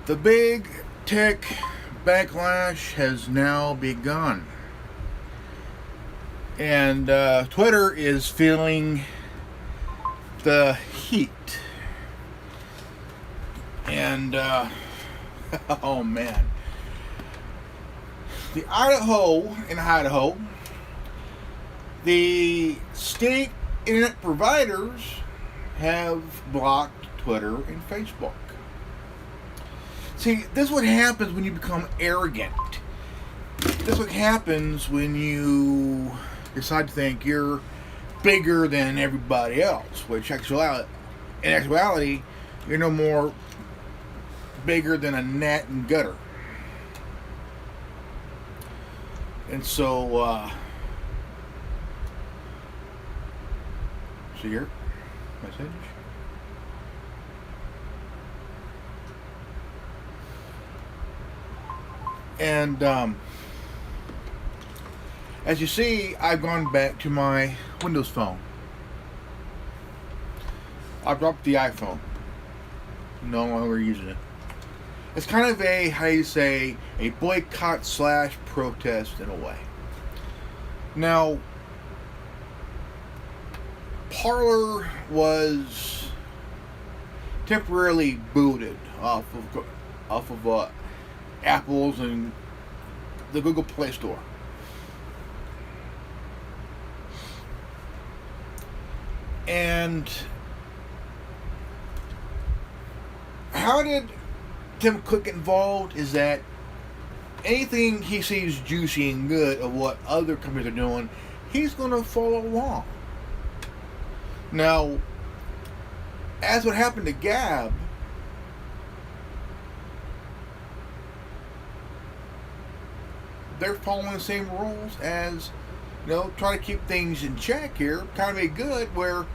The big tech backlash has now begun. And Twitter is feeling the heat. And, oh man. Idaho, the state internet providers have blocked Twitter and Facebook. See, this is what happens when you become arrogant. This is what happens when you decide to think you're bigger than everybody else, which in actuality, you're no more bigger than a gnat and gutter. And so, see your message? And as you see, I've gone back to my Windows phone. I dropped the iPhone. No longer using it. It's kind of a, how you say, a boycott / protest in a way. Now, Parler was temporarily booted off of Apple's and the Google Play Store. And how did Tim Cook get involved? Is that anything he sees juicy and good of what other companies are doing, he's going to follow along. Now, as what happened to Gab, they're following the same rules as, try to keep things in check here. Kind of be good where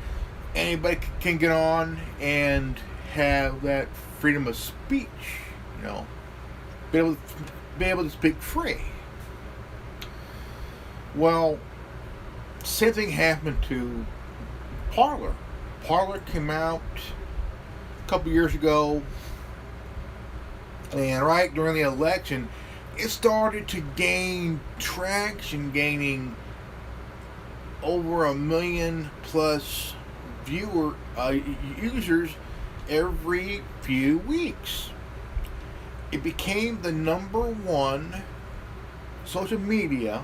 anybody can get on and have that freedom of speech, be able to speak free. Well, same thing happened to Parler. Parler came out a couple years ago, and right during the election, it started to gain traction, gaining over 1 million plus users every few weeks. It became the #1 social media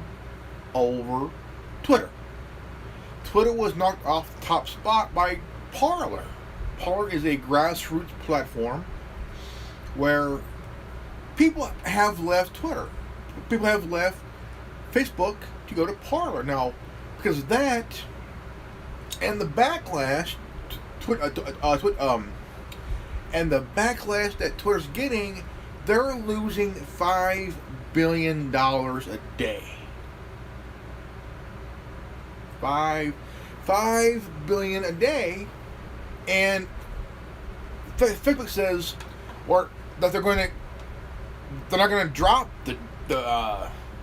over Twitter. Twitter was knocked off the top spot by Parler. Parler is a grassroots platform where people have left Twitter. People have left Facebook to go to Parler. Now, because of that and the backlash, and the backlash that Twitter's getting, they're losing $5 billion a day. $5 billion a day, and Facebook says, that they're not going to drop the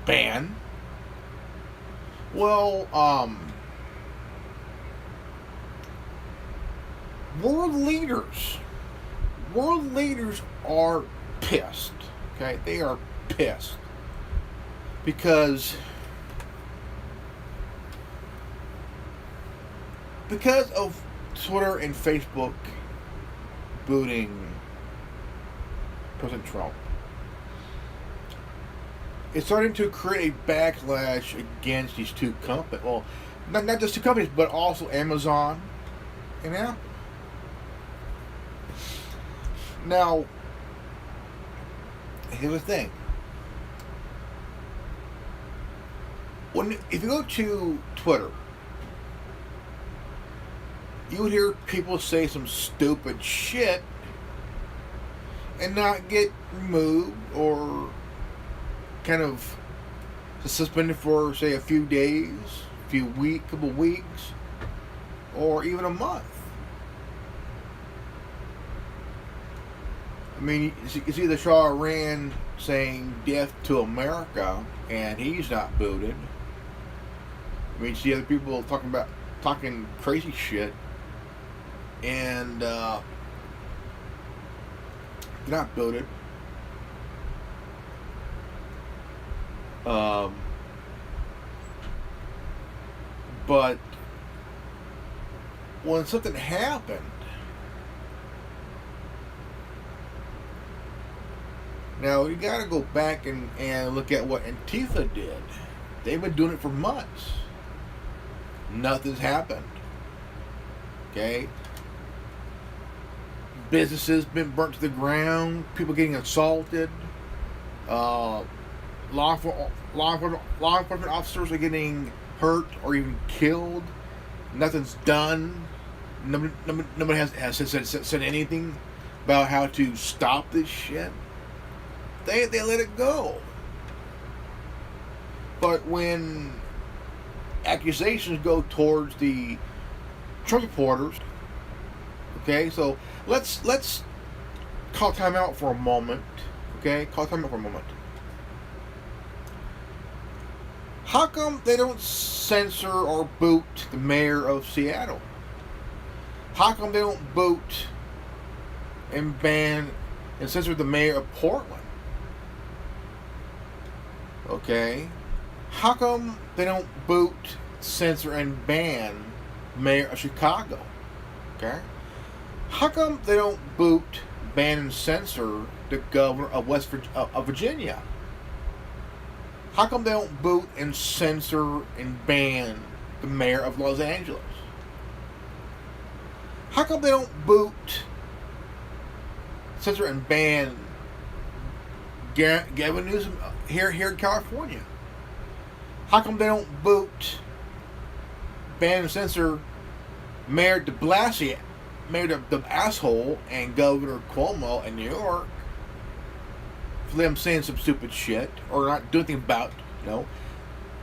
ban. Well, world leaders are pissed. Okay, they are pissed because of Twitter and Facebook booting President Trump. It's starting to create a backlash against these two companies. Well, not just two companies, but also Amazon and Apple. Now, here's the thing. If you go to Twitter, you would hear people say some stupid shit and not get removed or kind of suspended for, say, a few days, couple weeks, or even a month. I mean, you see the Shah of Iran saying death to America, and he's not booted. I mean, you see other people talking crazy shit, and they're not booted. Um, but when something happened, now you got to go back and look at what Antifa did. They've been doing it for months. Nothing's happened. Okay? Businesses been burnt to the ground. People getting assaulted. Law enforcement officers are getting hurt or even killed. Nothing's done. Nobody has said anything about how to stop this shit. They let it go. But when accusations go towards the Trump supporters, okay, so let's call time out for a moment. Okay, call time out for a moment. How come they don't censor or boot the mayor of Seattle? How come they don't boot and ban and censor the mayor of Portland? Okay. How come they don't boot, censor, and ban the mayor of Chicago? Okay. How come they don't boot, ban, and censor the governor of Virginia? How come they don't boot and censor and ban the mayor of Los Angeles? How come they don't boot, censor, and ban Gavin Newsom here in California? How come they don't boot, ban, and censor Mayor de Blasio, Mayor the asshole, and Governor Cuomo in New York for them saying some stupid shit or not doing anything about, you know?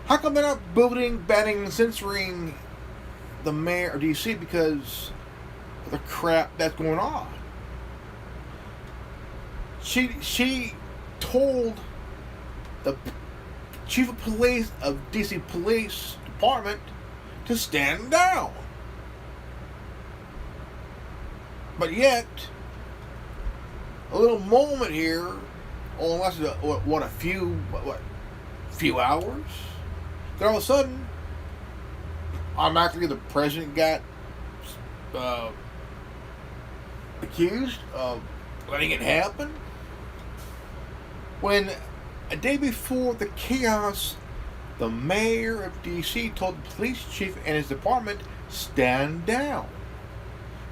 How come they're not booting, banning, and censoring the mayor of DC because of the crap that's going on? She told the chief of police of DC Police Department to stand down. But yet, a little moment here only lasted a few hours. Then all of a sudden, automatically the president got accused of letting it happen. When a day before the chaos, the mayor of DC told the police chief and his department, stand down.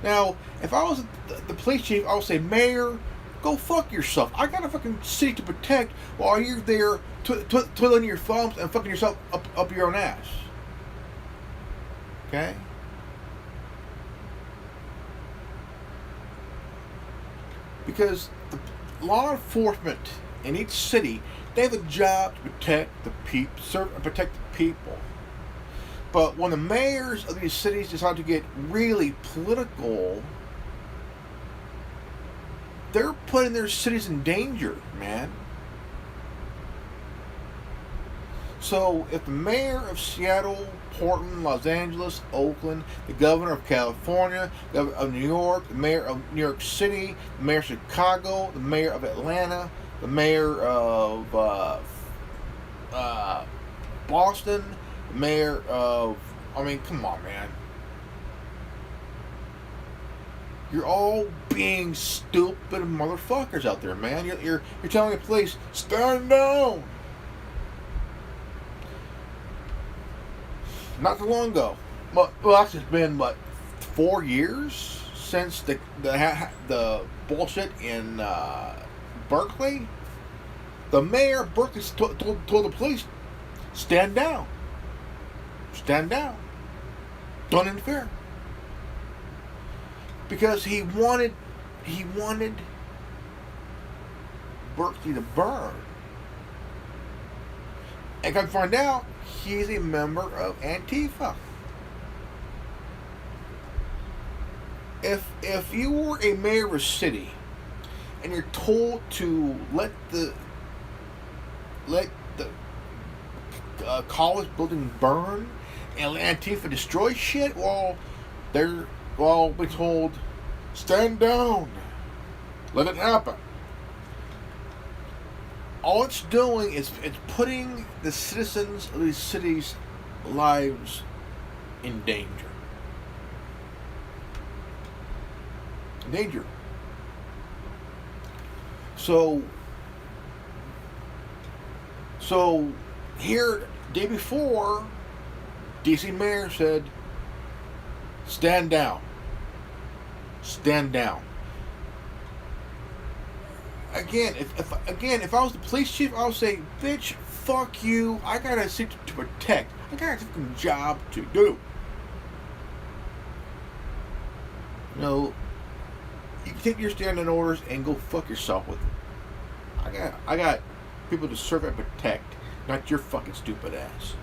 Now, if I was the police chief, I would say, Mayor, go fuck yourself. I got a fucking city to protect while you're there twiddling your thumbs and fucking yourself up your own ass. Okay? Because the law enforcement in each city, they have a job to protect the people, serve and protect the people. But when the mayors of these cities decide to get really political, they're putting their cities in danger, man. So if the mayor of Seattle, Portland, Los Angeles, Oakland, the governor of California, the governor of New York, the mayor of New York City, the mayor of Chicago, the mayor of Atlanta, the mayor of Boston, the mayor of, come on, man. You're all being stupid motherfuckers out there, man. You're telling the police, stand down. Not too long ago. Well, actually, it's been, 4 years since the bullshit in Berkeley? The mayor of Berkeley told the police, stand down. Stand down. Don't interfere. Because he wanted Berkeley to burn. And come find out, he's a member of Antifa. If you were a mayor of a city and you're told to let the college building burn and let Antifa destroy shit, well, they're all be told, stand down, let it happen. all it's doing is it's putting the citizens of these cities' lives in danger. Danger. So here, day before, DC Mayor said, stand down. Stand down. Again, if I was the police chief, I would say, bitch, fuck you. I got a city to protect. I got a fucking job to do. You know, you can take your standing orders and go fuck yourself with it. I got people to serve and protect, not your fucking stupid ass.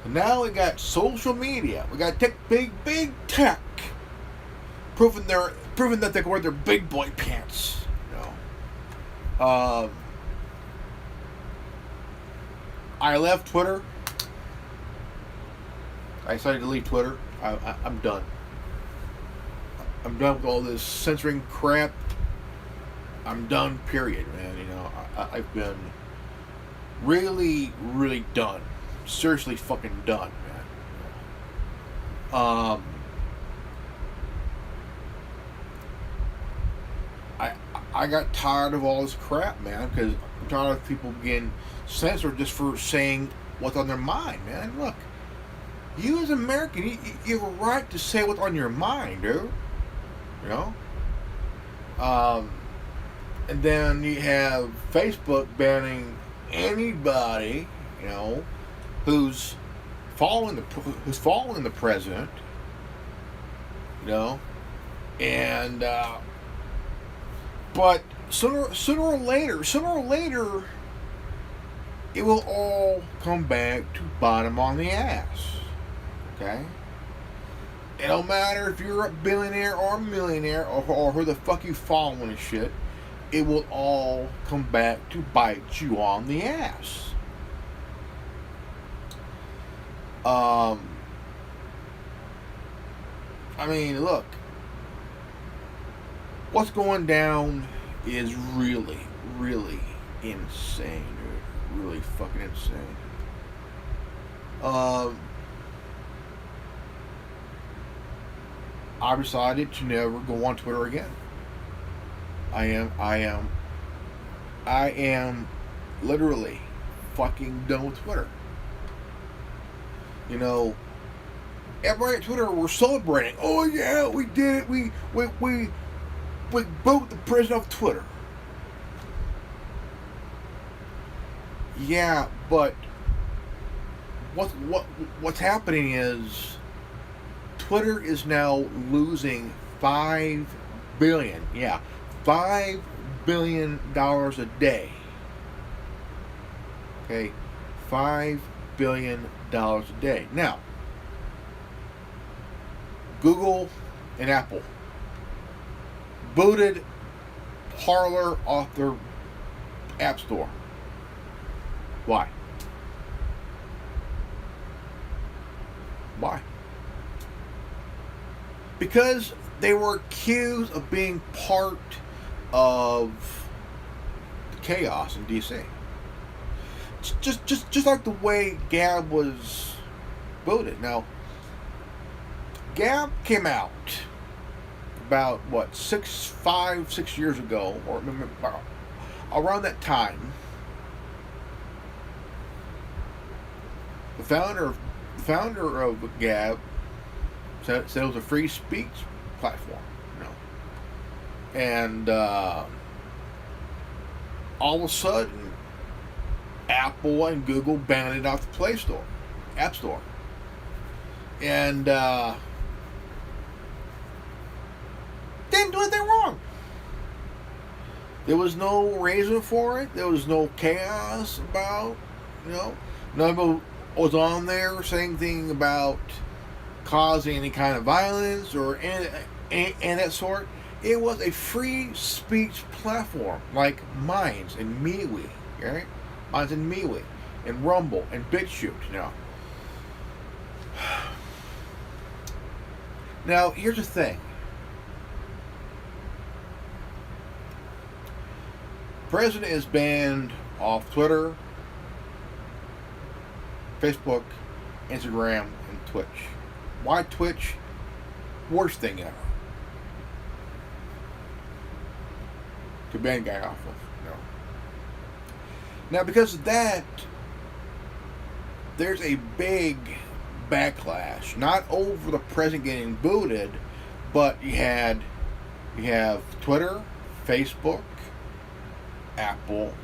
And now we got social media. We got big tech, proving that they can wear their big boy pants. You know. I left Twitter. I decided to leave Twitter. I'm done. I'm done with all this censoring crap. I'm done, period, man. You know, I've been really, really done. Seriously fucking done, man. I got tired of all this crap, man, because I'm tired of people getting censored just for saying what's on their mind, man. Look, you as an American, you have a right to say what's on your mind, dude. You know? And then you have Facebook banning anybody, you know, who's following the president, you know, and but sooner or later, it will all come back to bite them on the ass. Okay. It don't matter if you're a billionaire or a millionaire or who the fuck you following and shit. It will all come back to bite you on the ass. I mean, look. What's going down is really, really insane, dude. Really fucking insane. I decided to never go on Twitter again. I am literally fucking done with Twitter. You know, everybody at Twitter were celebrating. Oh yeah, we did it. We broke the president of Twitter. Yeah, but what's happening is Twitter is now losing $5 billion. Yeah, $5 billion a day. Okay, $5 billion a day. Now, Google and Apple booted Parler off their app store. Why? Why? Because they were accused of being part of the chaos in DC. Just like the way Gab was booted. Now, Gab came out about 6 years ago, or around that time. The founder of Gab said it was a free speech platform, you know. And all of a sudden, Apple and Google banned it off the Play Store, App Store. And didn't do anything wrong. There was no reason for it. There was no chaos about, you know. Nobody was on there saying anything about causing any kind of violence or any that sort. It was a free speech platform like Minds and MeWe, right? Minds and MeWe and Rumble and BitChute, you know. Now, here's the thing. President has banned off Twitter, Facebook, Instagram, and Twitch. Why Twitch? Worst thing ever. To ban guy off of. No. Now, because of that, there's a big backlash. Not over the president getting booted, but you have Twitter, Facebook, Apple,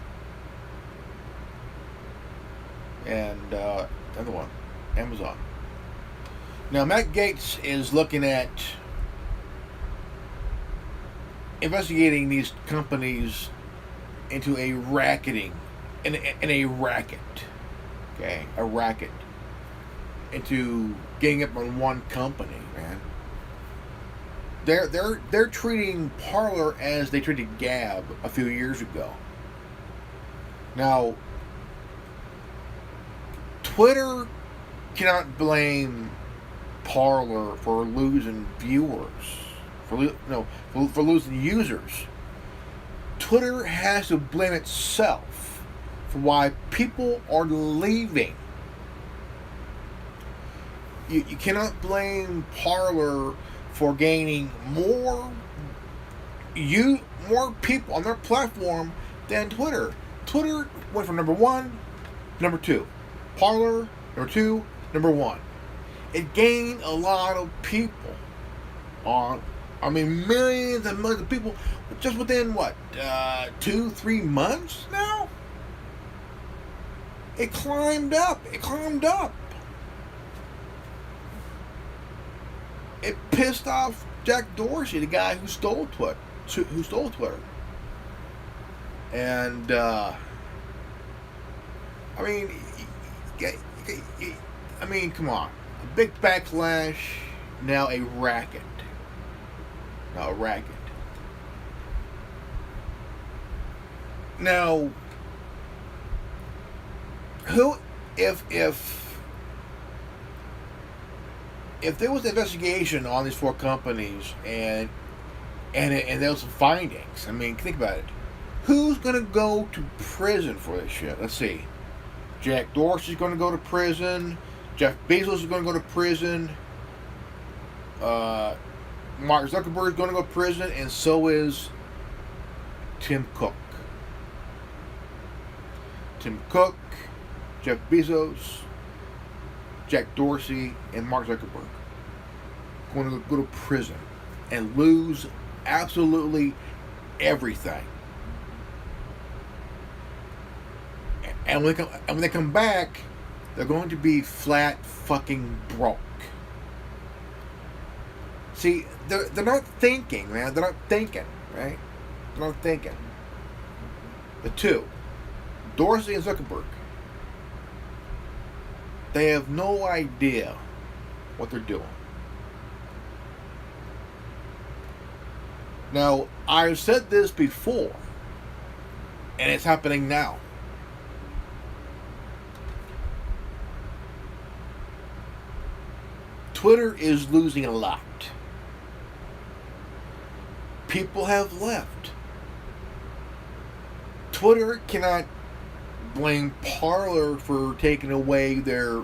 and the other one, Amazon. Now, Matt Gaetz is looking at investigating these companies into a racketing, in a racket, okay, a racket, into getting up on one company, man. They're treating Parler as they treated Gab a few years ago. Now, Twitter cannot blame Parler for losing viewers, for losing users. Twitter has to blame itself for why people are leaving. You cannot blame Parler for gaining more people on their platform than Twitter. Twitter went from number 1 to number 2. Parler, number 2, number 1. It gained a lot of people millions and millions of people just within 2-3 months now? It climbed up. It pissed off Jack Dorsey, the guy who stole Twitter. And come on. A big backlash, now a racket. Now, if there was an investigation on these 4 companies and there was some findings, think about it. Who's gonna go to prison for this shit? Let's see. Jack Dorsey's gonna go to prison. Jeff Bezos is going to go to prison. Mark Zuckerberg is going to go to prison, and so is Tim Cook. Jeff Bezos, Jack Dorsey, and Mark Zuckerberg going to go to prison and lose absolutely everything. And when they come back, they're going to be flat fucking broke. See, they're not thinking, man. They're not thinking, right? They're not thinking. The two, Dorsey and Zuckerberg, they have no idea what they're doing. Now, I've said this before, and it's happening now. Twitter is losing a lot. People have left. Twitter cannot blame Parler for taking away their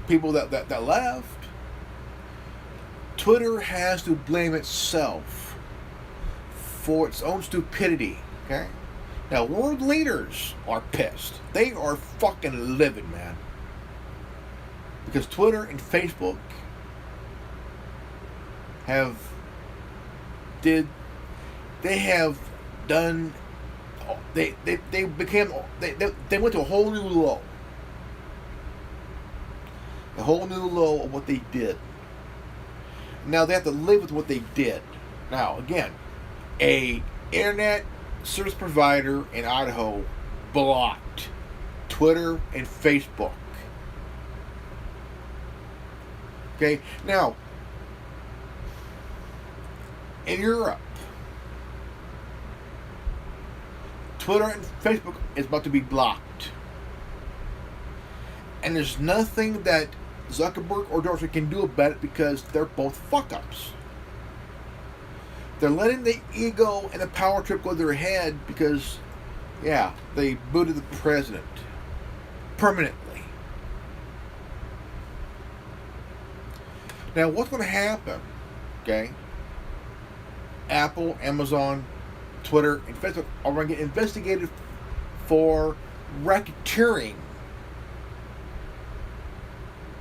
people that left. Twitter has to blame itself for its own stupidity. Okay? Now, world leaders are pissed. They are fucking livid, man. Because Twitter and Facebook they went to a whole new low. A whole new low of what they did. Now they have to live with what they did. Now, again, a internet service provider in Idaho blocked Twitter and Facebook. Okay, now, in Europe, Twitter and Facebook is about to be blocked. And there's nothing that Zuckerberg or Dorsey can do about it because they're both fuck-ups. They're letting the ego and the power trip go to their head because, yeah, they booted the president permanently. Now, what's going to happen? Okay, Apple, Amazon, Twitter, and Facebook are going to get investigated for racketeering,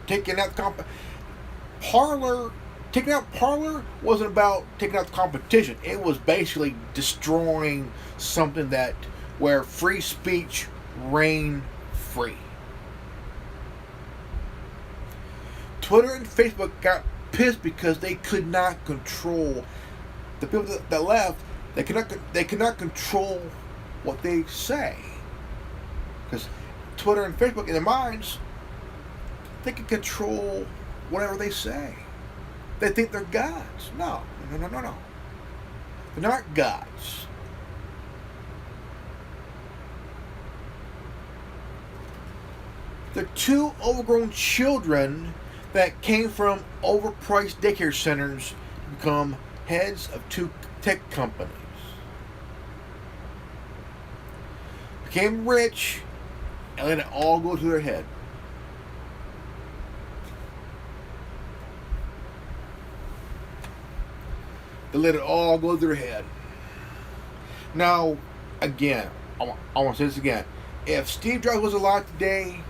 taking out Taking out Parler wasn't about taking out the competition. It was basically destroying something where free speech reigned free. Twitter and Facebook got pissed because they could not control the people that left. They cannot control what they say, because Twitter and Facebook, in their minds, they can control whatever they say. They think they're gods. No. They're not gods. They're two overgrown children that came from overpriced daycare centers to become heads of two tech companies. Became rich and let it all go to their head. They let it all go to their head. Now, again, I want to say this again. If Steve Jobs was alive today,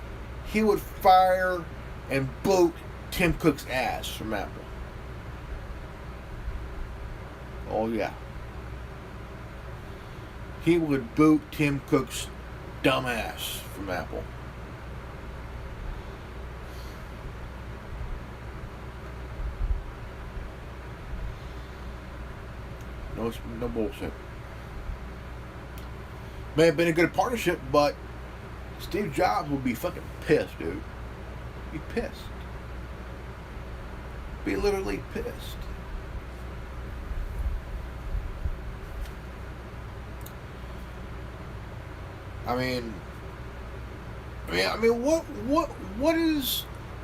he would fire and boot Tim Cook's ass from Apple. Oh, yeah. He would boot Tim Cook's dumb ass from Apple. No bullshit. May have been a good partnership, but Steve Jobs would be fucking pissed, dude. Be pissed. Be literally pissed. I mean,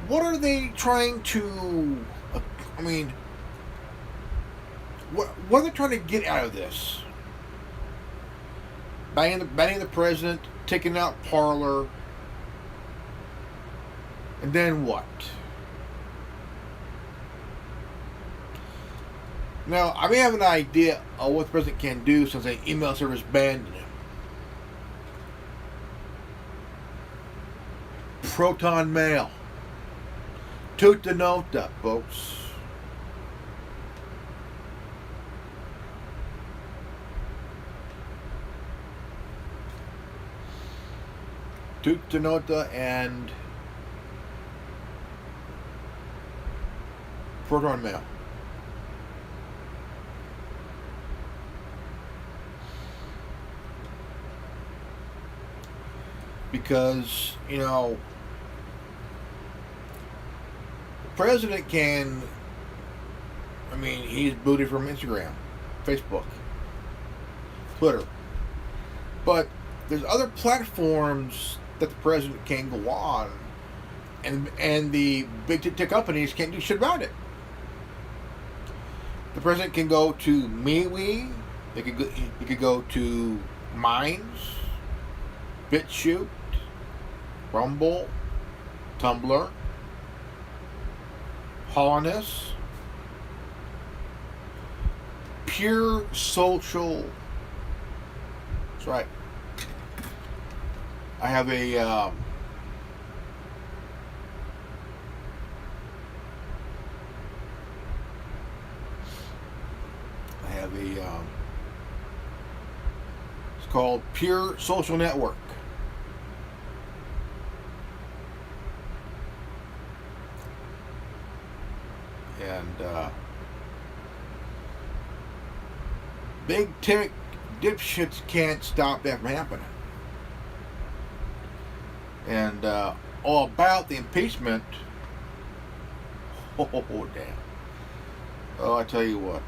what are they trying to? What are they trying to get out of this? Banning the president, taking out Parler, and then what? Now, I may have an idea of what the president can do since the email service banned him. Proton mail. Toot the nota, folks. Toot the nota and proton mail. Because, the president can, he's booted from Instagram, Facebook, Twitter. But there's other platforms that the president can go on, and the big tech companies can't do shit about it. The president can go to MeWe, he could go to Minds, BitChute, Rumble, Tumblr, Holoness, Pure Social. That's right. I have a it's called Pure Social Network. And big tech dipshits can't stop that from happening. And all about the impeachment. Oh, damn. Oh, I tell you what.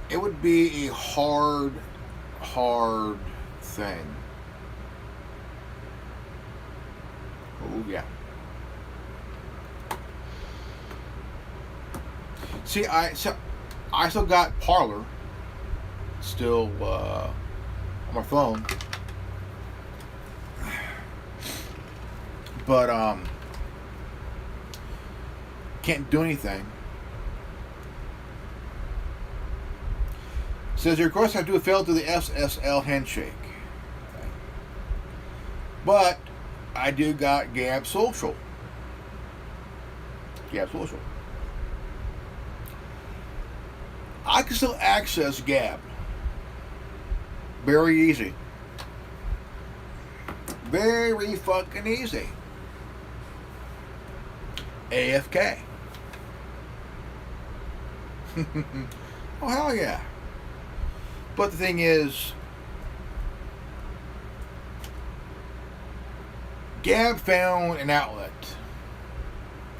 It would be a hard thing. Oh, yeah. See, I still got Parlor still on my phone, but can't do anything. Says your request had to have failed through the SSL handshake. Okay. But I do got Gab Social. Gab Social. I can still access Gab. Very easy. Very fucking easy. AFK. Oh, hell yeah. But the thing is, Gab found an outlet.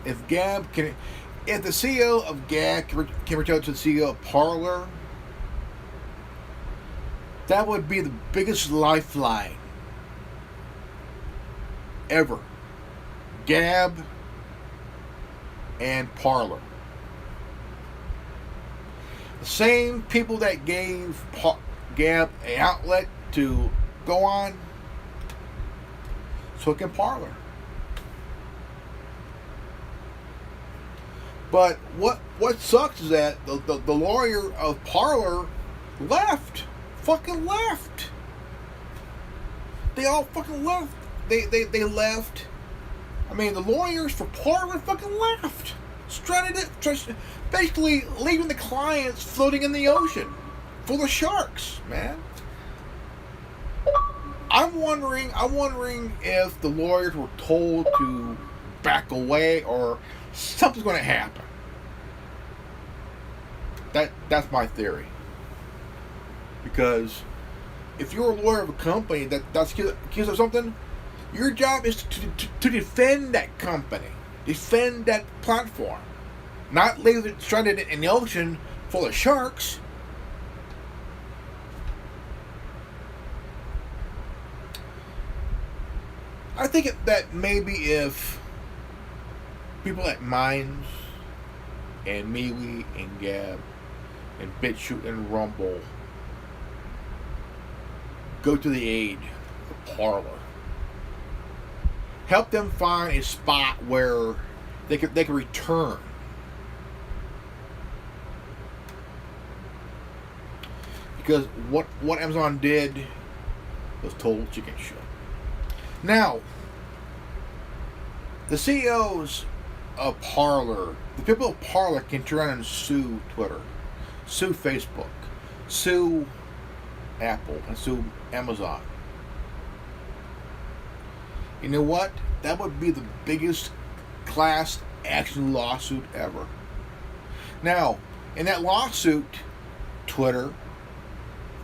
If the CEO of Gab can reach out to the CEO of Parler, that would be the biggest lifeline ever. Gab and Parler. The same people that gave Gab an outlet to go on, so can Parler. But what sucks is that the lawyer of Parler left. Fucking left. They all fucking left. They left. I mean, the lawyers for Parler fucking left. Basically leaving the clients floating in the ocean full of sharks, man. I'm wondering if the lawyers were told to back away or something's going to happen. That's my theory. Because if you're a lawyer of a company that's accused of something, your job is to defend that company, defend that platform, not leave it stranded in the ocean full of sharks. I think that maybe if people at Minds and MeWe and Gab and BitChute and Rumble go to the aid of Parler, help them find a spot where they can return. Because what Amazon did was total chicken shit. Now, the CEOs of Parler, the people of Parler can turn around and sue Twitter, sue Facebook, sue Apple, and sue Amazon. You know what? That would be the biggest class action lawsuit ever. Now, in that lawsuit, Twitter,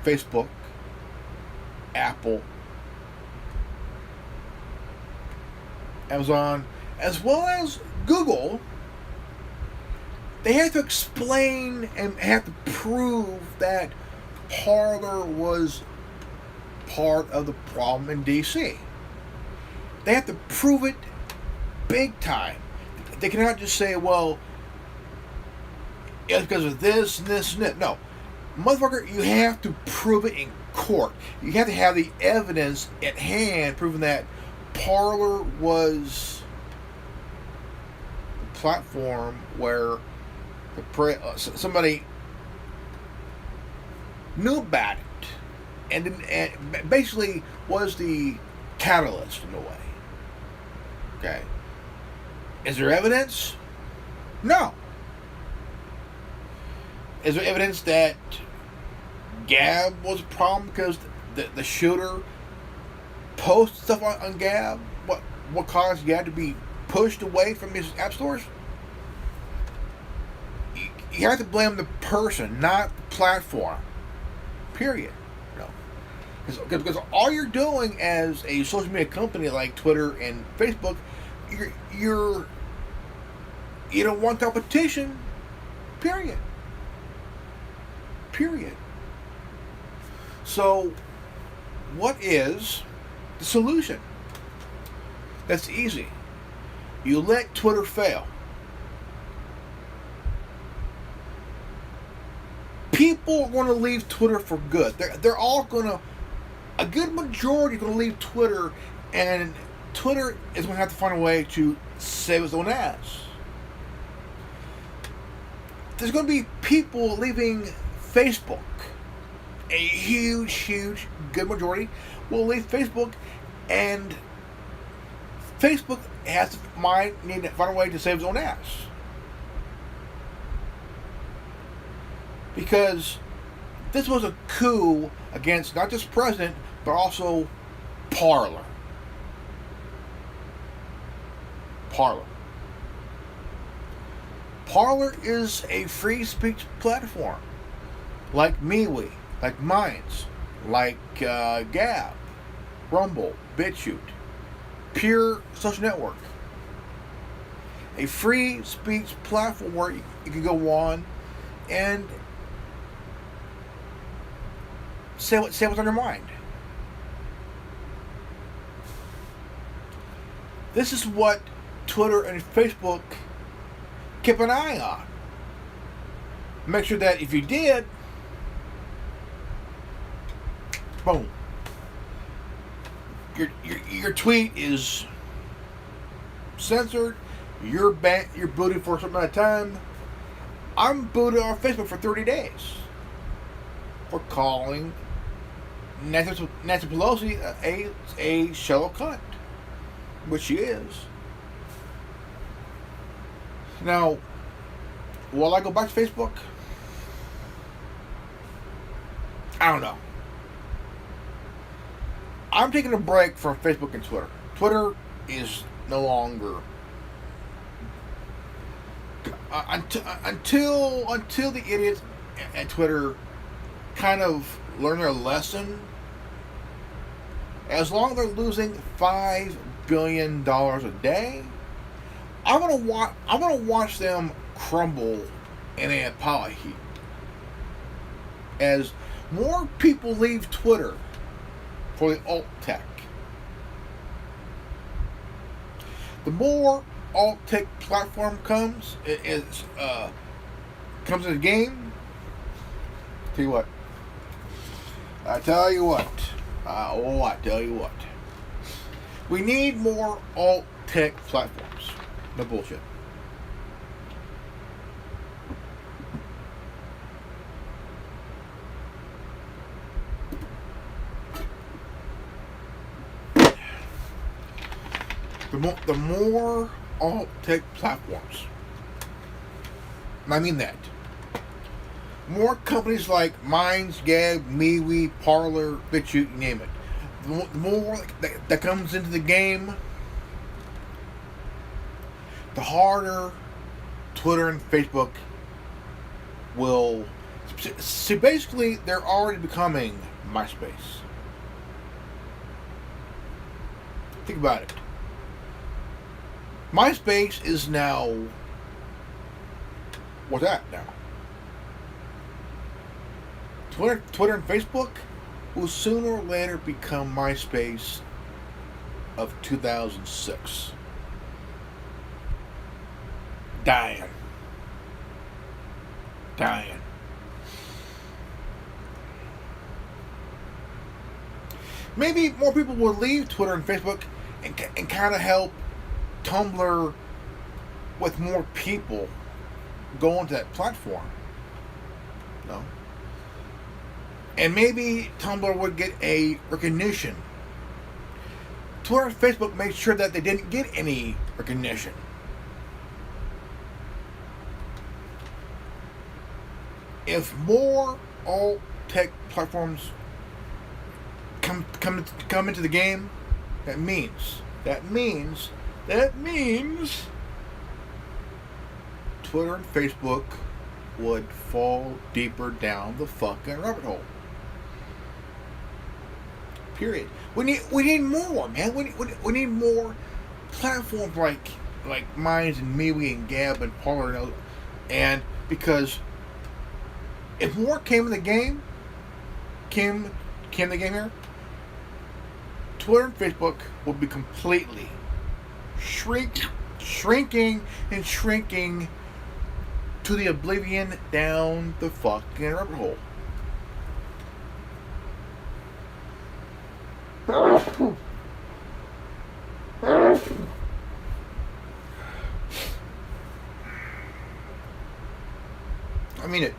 Facebook, Apple, Amazon, as well as Google, they have to explain and have to prove that Parler was part of the problem in DC. They have to prove it big time. They cannot just say, well, it's because of this and this and that. No. Motherfucker, you have to prove it in court. You have to have the evidence at hand proving that Parler was the platform where somebody knew about it and basically was the catalyst in a way. Okay. Is there evidence? No. Is there evidence that Gab was a problem because the shooter posted stuff on Gab? What caused Gab to be pushed away from his app stores? You have to blame the person, not the platform. Period. No. Because all you're doing as a social media company like Twitter and Facebook, you don't want competition. Period. So, what is the solution? That's easy. You let Twitter fail. people are going to leave Twitter for good. They're all going to, a good majority are going to leave Twitter, and Twitter is going to have to find a way to save its own ass. There's going to be people leaving Facebook. A huge, good majority will leave Facebook, and Facebook has to need to find a way to save its own ass. Because this was a coup against not just president, but also Parler. Parler is a free speech platform, like MeWe, like Minds, like Gab, Rumble, BitChute, Pure Social Network. A free speech platform where you can go on and say what's on your mind. This is what Twitter and Facebook keep an eye on. Make sure that if you did, boom, your tweet is censored. You're booted for a certain amount of time. I'm booted off Facebook for 30 days for calling Nancy Pelosi a shallow cunt, which she is. Now, will I go back to Facebook? I don't know. I'm taking a break from Facebook and Twitter. Twitter is no longer until the idiots at Twitter kind of learn their lesson. As long as they're losing $5 billion a day, I'm gonna watch them crumble in a Apollo heap. As more people leave Twitter for the alt tech, the more alt tech platform comes in the game. I tell you what. We need more alt tech platforms. No bullshit. The more alt tech platforms. I mean that. More companies like Minds, Gab, MeWe, Parler, BitChute, you name it. The more that comes into the game, the harder Twitter and Facebook will. See, basically, they're already becoming MySpace. Think about it. MySpace is now. What's that now? Twitter and Facebook will sooner or later become MySpace of 2006. Dying. Maybe more people will leave Twitter and Facebook and kind of help Tumblr with more people going to that platform. No? And maybe Tumblr would get a recognition. Twitter and Facebook made sure that they didn't get any recognition. If more alt-tech platforms come into the game, that means Twitter and Facebook would fall deeper down the fucking rabbit hole. Period. We need more, man. We need more platforms like Minds and MeWe and Gab and Parler and because if more came in the game, came the game here, Twitter and Facebook will be completely shrinking to to the oblivion down the fucking rabbit hole. I mean,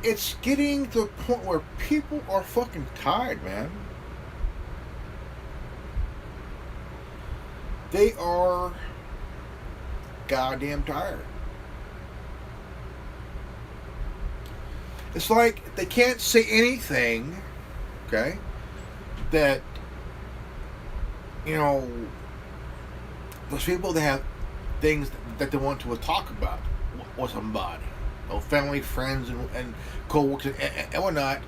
it's getting to the point where people are fucking tired, man. They are goddamn tired. It's like they can't say anything, okay, that, you know, those people that have things that they want to talk about with somebody, you know, family, friends, and co-workers and whatnot,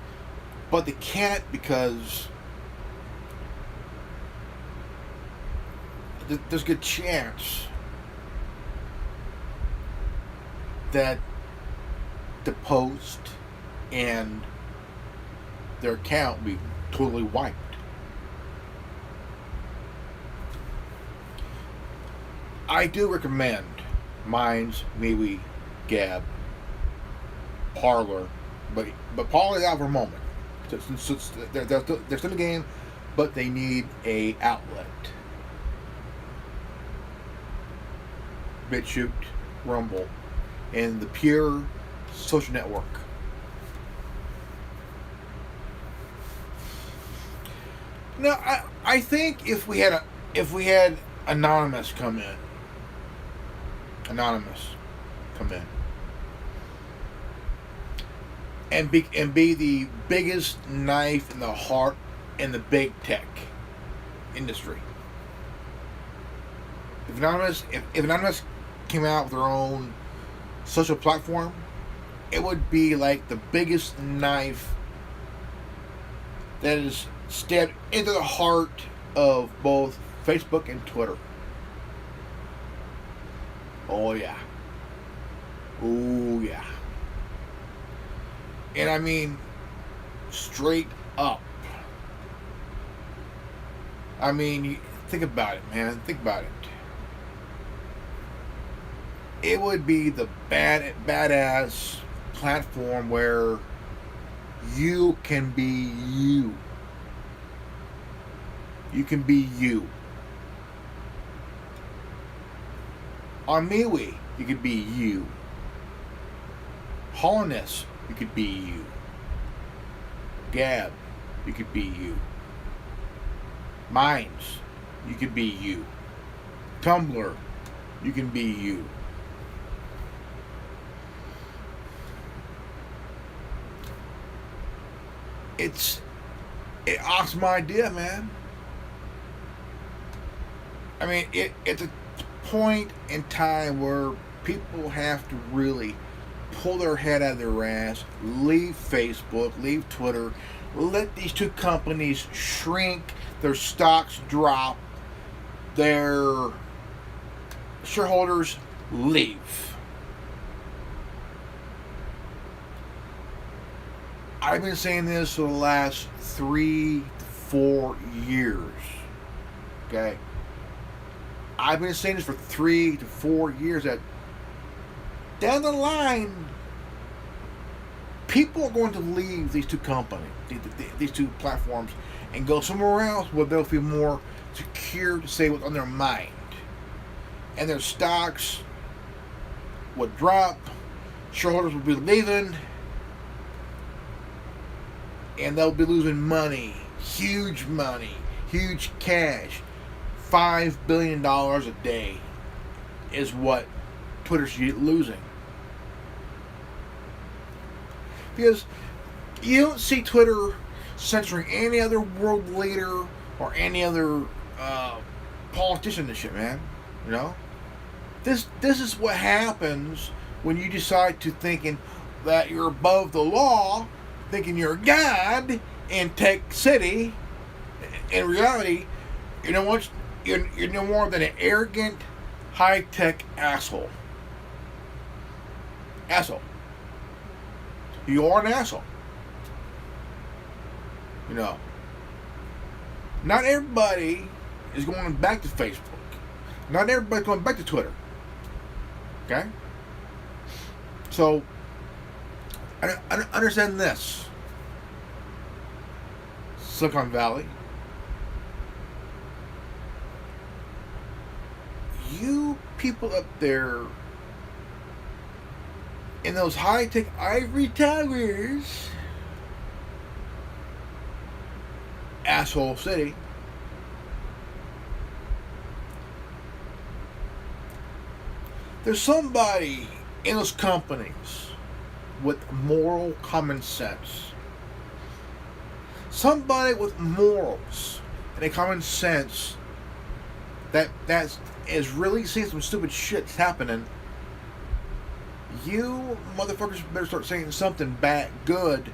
but they can't because there's a good chance that the post and their account will be totally wiped. I do recommend Minds, MeWe, Gab, Parler, but Parler's out for a moment. So they're still in the game, but they need a outlet. BitChute, Rumble, and the pure social network. Now, I think if we had Anonymous come in, and be the biggest knife in the heart in the big tech industry. If Anonymous came out with their own social platform, it would be like the biggest knife that is stabbed into the heart of both Facebook and Twitter. Oh yeah. Oh yeah. And I mean, straight up. I mean, think about it, man. Think about it. It would be the badass platform where you can be you. You can be you. On MeWe, you could be you. Holness, you could be you. Gab, you could be you. Minds, you could be you. Tumblr, you can be you. It's an awesome idea, man. I mean, it's a point in time where people have to really pull their head out of their ass, leave Facebook, leave Twitter, let these two companies shrink, their stocks drop, their shareholders leave. I've been saying this for the last 3 to 4 years. Okay? I've been saying this for 3 to 4 years that down the line, people are going to leave these two companies, these two platforms, and go somewhere else where they'll feel more secure to say what's on their mind. And their stocks would drop, shareholders would be leaving, and they'll be losing money, huge cash. $5 billion a day is what Twitter's losing. Because you don't see Twitter censoring any other world leader or any other politician and shit, man. You know? This is what happens when you decide to thinking that you're above the law, thinking you're God in Tech City. In reality, you know what? You're no more than an arrogant, high-tech asshole. Asshole. You are an asshole. You know. Not everybody is going back to Facebook. Not everybody's going back to Twitter. Okay? So, I understand this. Silicon Valley. You people up there in those high-tech ivory towers, asshole city, there's somebody in those companies with moral common sense. Somebody with morals and a common sense that is really seeing some stupid shit happening. You motherfuckers better start saying something good.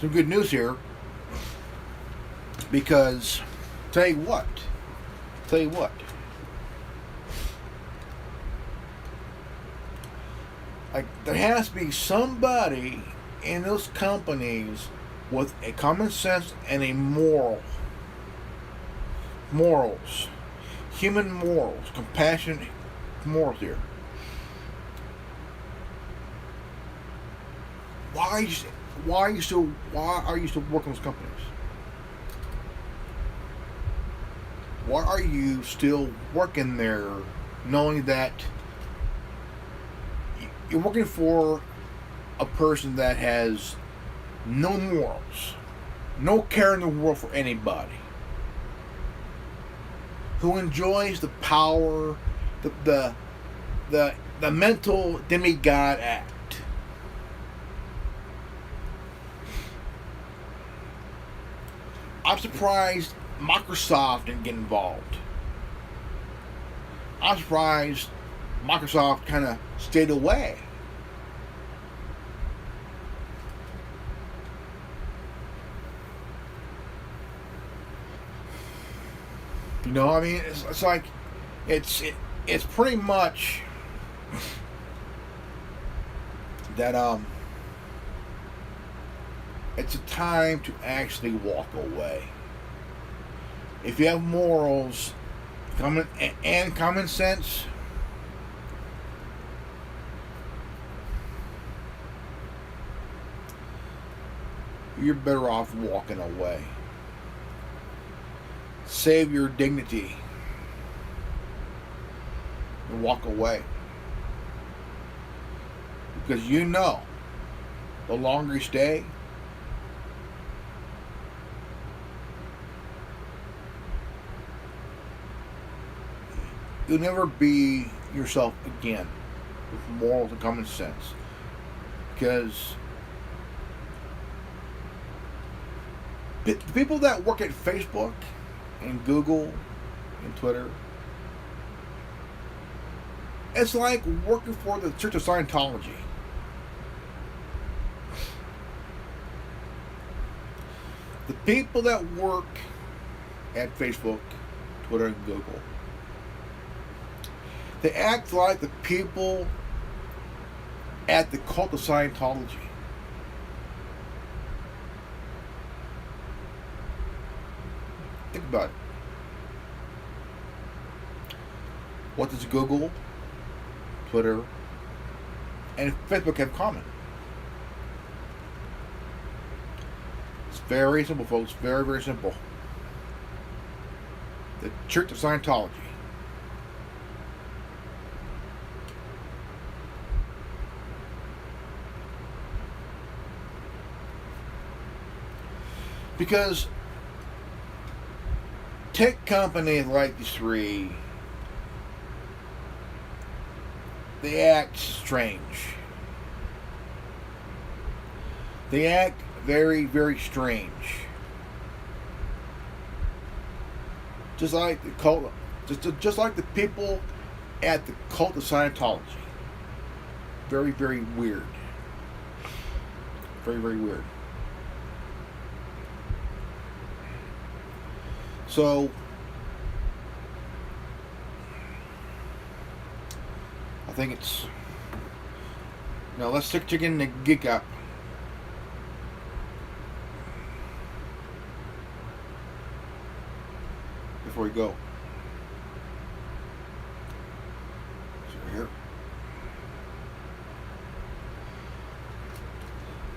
Some good news here. Because, tell you what. Like, there has to be somebody in those companies with a common sense and a morals. Human morals. Compassion morals here. Why are you still working with those companies? Why are you still working there knowing that you're working for a person that has no morals, no care in the world for anybody, who enjoys the power, the mental demigod act? I'm surprised Microsoft didn't get involved. I'm surprised Microsoft kind of stayed away. You know, I mean, it's like, it's pretty much that it's a time to actually walk away. If you have morals, and common sense, you're better off walking away. Save your dignity and walk away. Because you know, the longer you stay, you'll never be yourself again with morals and common sense. Because the people that work at Facebook and Google and Twitter, it's like working for the Church of Scientology. The people that work at Facebook, Twitter, and Google, they act like the people at the cult of Scientology. Think about it. What does Google, Twitter, and Facebook have in common? It's very simple, folks. Very, very simple. The Church of Scientology. Because tech companies like these three, they act strange. They act very, very strange. Just like the cult, just like the people at the cult of Scientology. Very, very weird. Very, very weird. So, I think it's, now let's stick chicken and geek up. Before we go. Here.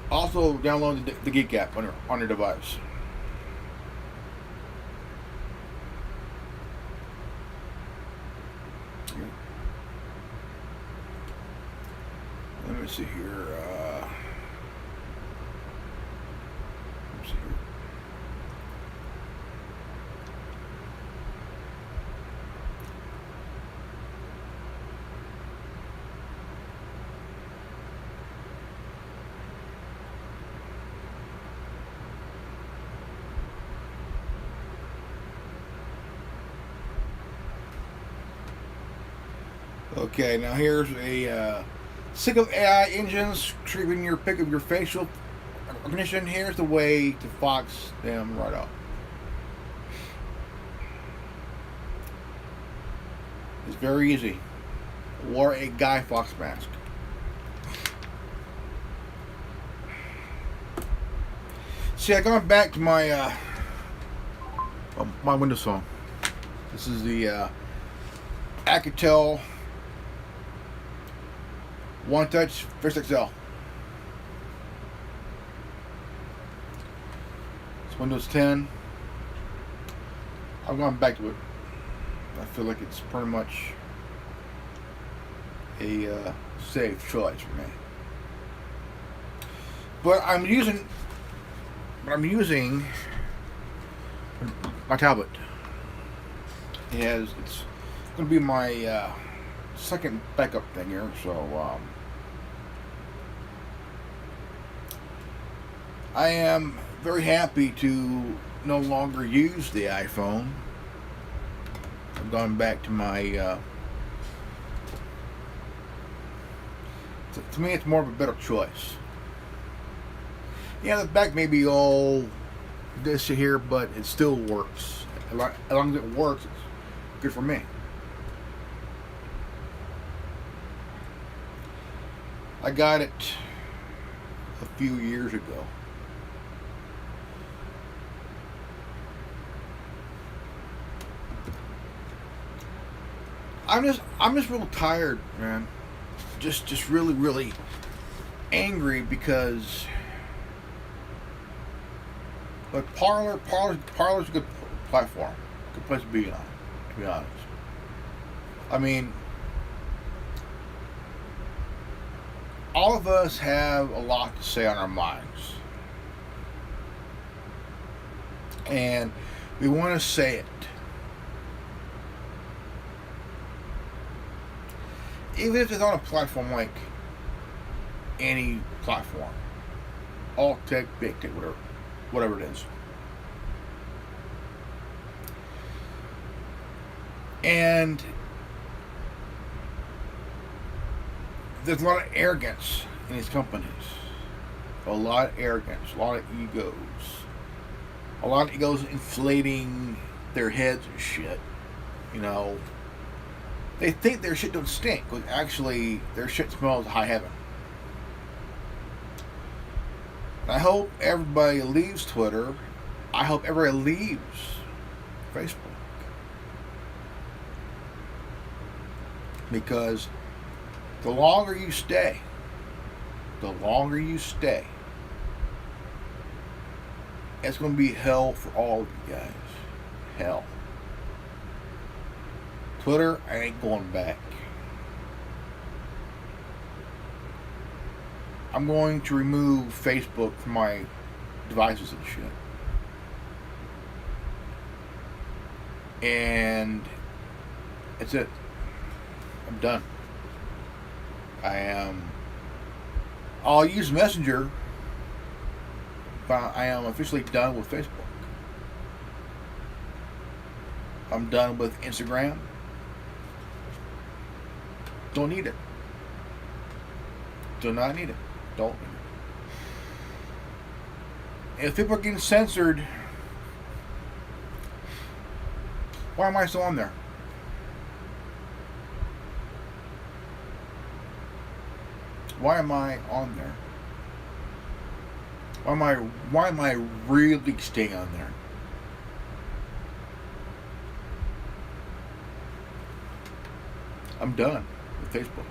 Also, download the Geek app on your device. Here. Let me see here. Let's see here. Okay, now here's a sick of AI engines triggering your pick of your facial recognition. Here's the way to fox them right up. It's very easy. Wear a Guy Fawkes mask. See, I gone back to my my Windows Phone. This is the Alcatel One Touch First XL. It's Windows 10. I've gone back to it. I feel like it's pretty much a safe choice for me. But I'm using my tablet. It's going to be my second backup thing here, so I am very happy to no longer use the iPhone. I've gone back to my to me it's more of a better choice. Yeah, the back may be all this here, but it still works. As long as it works, it's good for me. I got it a few years ago. I'm just real tired, man. Just really angry because like Parler's a good platform, good place to be on, to be honest. I mean, all of us have a lot to say on our minds, and we want to say it. Even if it's on a platform like any platform, all tech, big tech, whatever it is. And there's a lot of arrogance in these companies. A lot of arrogance, a lot of egos. A lot of egos inflating their heads and shit. You know, they think their shit don't stink, but actually their shit smells high heaven. And I hope everybody leaves Twitter. I hope everybody leaves Facebook. Because the longer you stay, it's going to be hell for all of you guys. Hell. Twitter, I ain't going back. I'm going to remove Facebook from my devices and shit. And that's it. I'm done. I'll use Messenger, but I am officially done with Facebook. I'm done with Instagram. Don't need it. Do not need it. Don't need it. If people are getting censored, why am I still on there? Why am I on there? Why am I really staying on there? I'm done. with Facebook.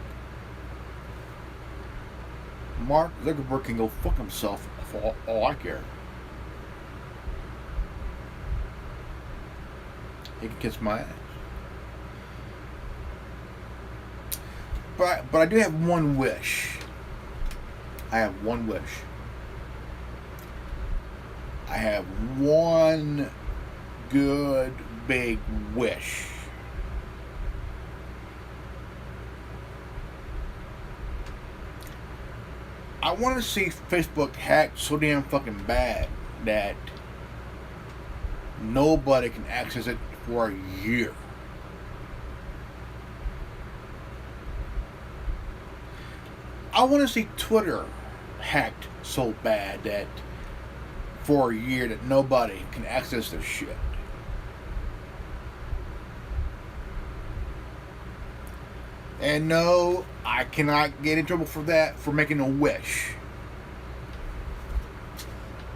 Mark Zuckerberg can go fuck himself for all I care. He can kiss my ass. But I do have one wish. I have one wish. I have one good big wish. I want to see Facebook hacked so damn fucking bad that nobody can access it for a year. I want to see Twitter hacked so bad that for a year that nobody can access their shit. And no, I cannot get in trouble for that, for making a wish.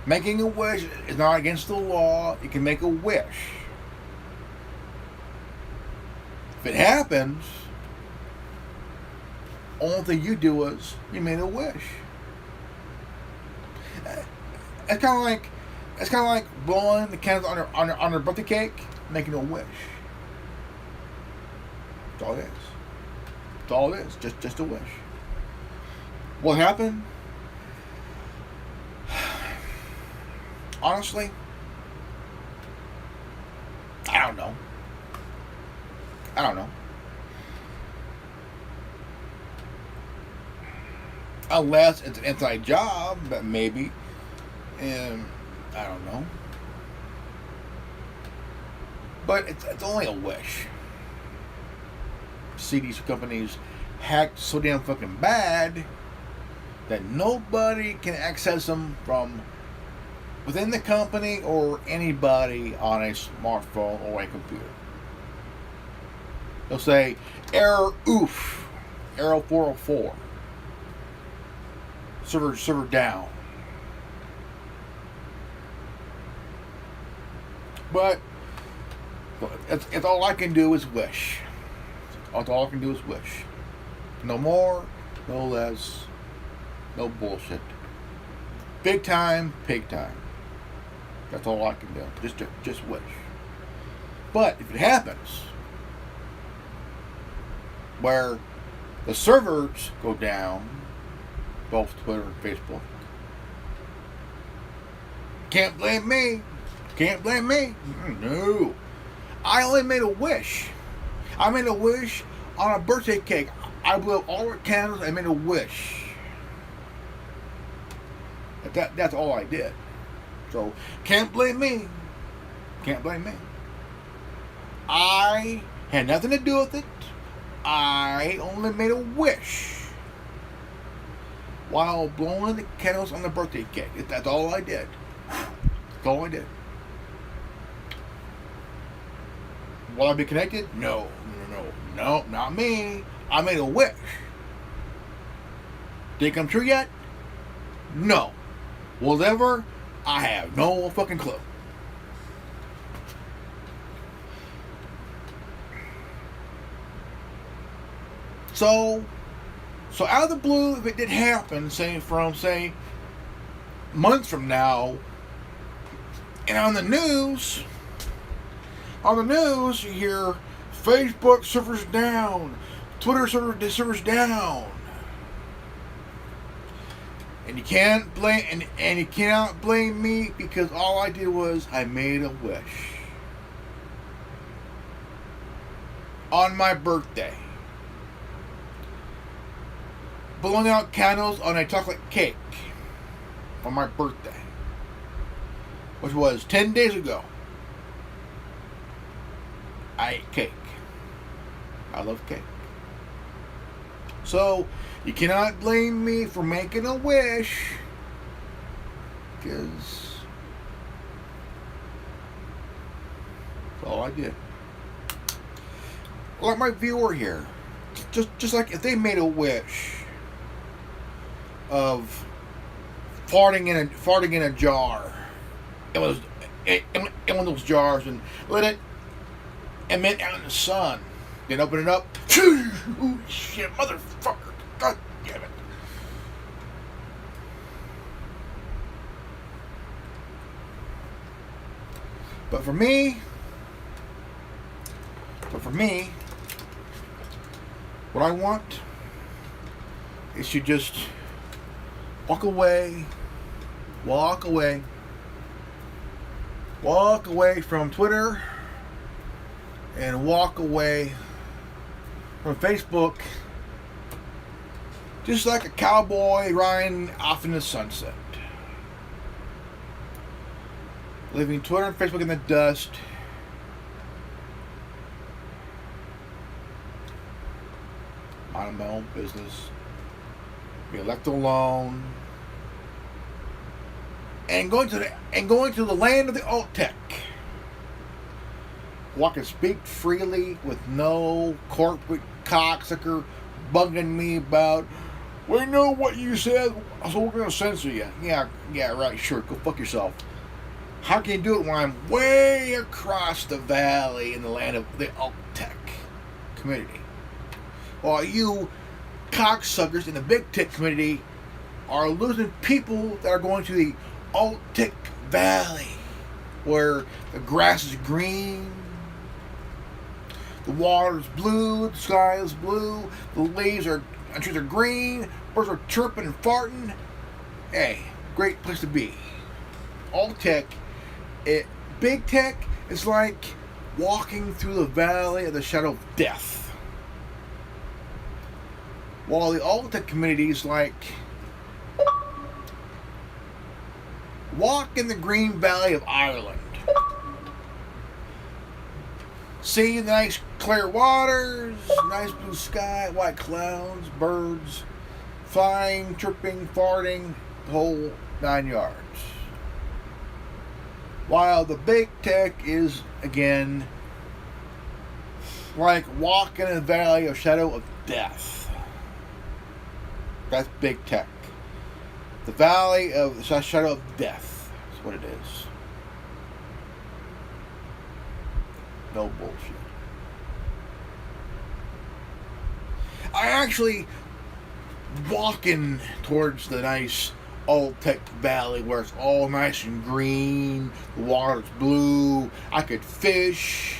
Making a wish is not against the law. You can make a wish. If it happens, only thing you do is you made a wish. It's kind of like blowing the candles on their birthday cake, making a wish. That's all it is. That's all it is. Just a wish. What happened? Honestly, I don't know. Unless it's an inside job, but maybe. And I don't know. But it's only a wish. See these companies hacked so damn fucking bad that nobody can access them from within the company or anybody on a smartphone or a computer. They'll say, error 404. Server down. But it's all I can do is wish. That's all I can do is wish. No more, no less, no bullshit. Big time, pig time. That's all I can do. Just wish. But if it happens, where the servers go down, both Twitter and Facebook, can't blame me. Can't blame me. No. I only made a wish. I made a wish on a birthday cake. I blew up all the candles. I made a wish. That's all I did. So, can't blame me. Can't blame me. I had nothing to do with it. I only made a wish while blowing the candles on the birthday cake. That's all I did. That's all I did. Will I be connected? No, not me. I made a wish. Did it come true yet? No. Will it ever? I have no fucking clue. So out of the blue, if it did happen, say months from now, and on the news, you hear Facebook servers down, Twitter servers down, and you can't blame and you cannot blame me because all I did was I made a wish on my birthday, blowing out candles on a chocolate cake on my birthday, which was 10 days ago. I ate cake. I love cake. So, you cannot blame me for making a wish, because that's all I did. Like my viewer here, just like if they made a wish of farting in a jar, in one of those jars, and let it emit out in the sun Then open it up. Ooh, shit, motherfucker. God damn it. But for me, what I want is to just walk away from Twitter and walk away from Facebook just like a cowboy riding off in the sunset. Leaving Twitter and Facebook in the dust. Minding my own business. Be left alone. And going to the land of the alt tech. Where I can speak freely with no corporate cocksucker bugging me about, we know what you said, so we're gonna censor you. Yeah, right, sure, go fuck yourself. How can you do it when I'm way across the valley in the land of the alt tech community? While you cocksuckers in the big tech community are losing people that are going to the alt tech valley, where the grass is green, the water is blue, the sky is blue, the leaves and trees are green, birds are chirping and farting. Hey, great place to be. Alt tech, big tech is like walking through the valley of the shadow of death. While the alt tech community is like walk in the green valley of Ireland. See the nice clear waters, nice blue sky, white clouds, birds, flying, chirping, farting, the whole 9 yards. While the big tech is, again, like walking in the valley of shadow of death. That's big tech. The valley of the shadow of death is what it is. No bullshit. I actually walking towards the nice alt tech valley where it's all nice and green, the water's blue, I could fish.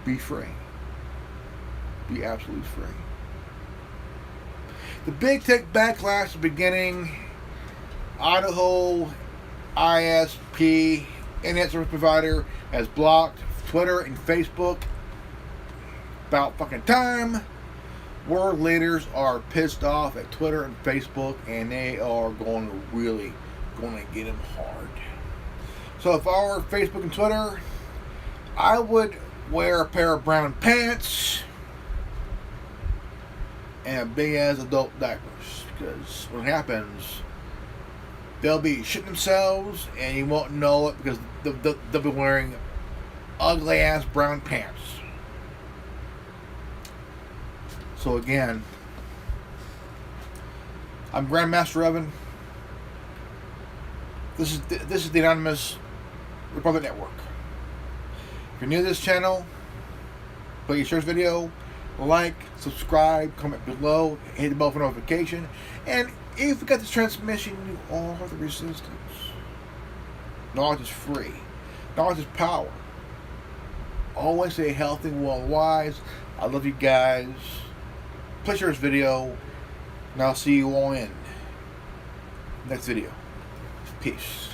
Be free. Be absolutely free. The big tech backlash is beginning. Idaho ISP, internet service provider, has blocked Twitter and Facebook. About fucking time. World leaders are pissed off at Twitter and Facebook, and they are really going to get them hard. So if I were Facebook and Twitter, I would wear a pair of brown pants and big ass adult diapers, because what happens, they'll be shitting themselves and you won't know it because they'll be wearing ugly ass brown pants. So again, I'm Grandmaster Evan. This is the Anonymous Republic Network. If you're new to this channel, please share this video, like, subscribe, comment below, hit the bell for notification, and if you got this transmission, you are the resistance. Knowledge is free. Knowledge is power. Always stay healthy, well, and wise. I love you guys. Please share this video, and I'll see you all in the next video. Peace.